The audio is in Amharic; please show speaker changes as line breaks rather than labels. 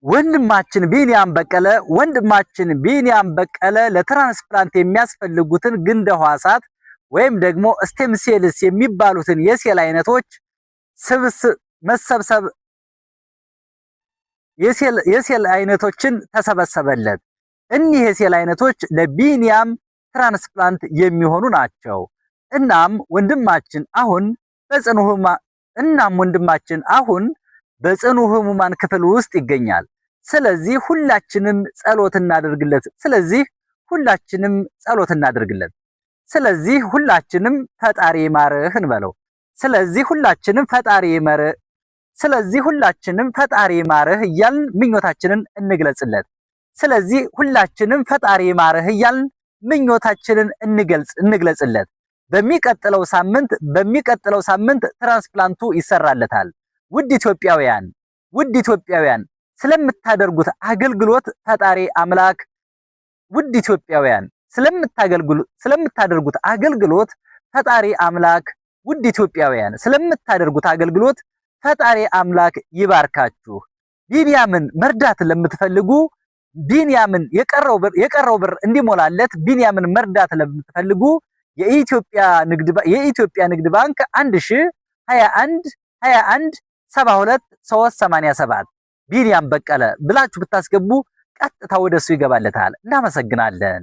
ወንድማችን ቢኒያም በቀለ ለትራንስፕላንት የሚያስፈልጉትን ግንደ ህዋሳት ወይም ደግሞ ስቴም ሴልስ የሚባሉትን የሴል አይነቶች የሴል አይነቶችን ተሰበሰበለት። እኒህ የሴል አይነቶች ለቢኒያም ትራንስፕላንት የሚሆኑ ናቸው። እናም ወንድማችን አሁን በጽኑ ህሙማን ክፍል ውስጥ ይገኛል። ስለዚህ ሁላችንም ጸሎት እናድርግለት። ስለዚህ ሁላችንም ፈጣሪ ይማርህ እንበለው። ስለዚህ ሁላችንም ፈጣሪ ይማርህ እያልን ምኞታችንን እንግለጽለት። በሚቀጥለው ሳምንት ትራንስፕላንቱ ይሰራለታል። ውድ ኢትዮጵያውያን ስለምታደርጉት አገልግሎት ፈጣሪ አምላክ ፈጣሪ አምላክ ይባርካችሁ። ቢኒያምን መርዳት ለምትፈልጉ የቀረው ብር እንዲሞላለት ቢኒያምን መርዳት ለምትፈልጉ የኢትዮጵያ ንግድ ባንክ 10212172 ቢኒያም በቀለ ብላችሁ ብታስገቡ ቀጥታ ወደሱ ይገባለታል። እናመሰግናለን።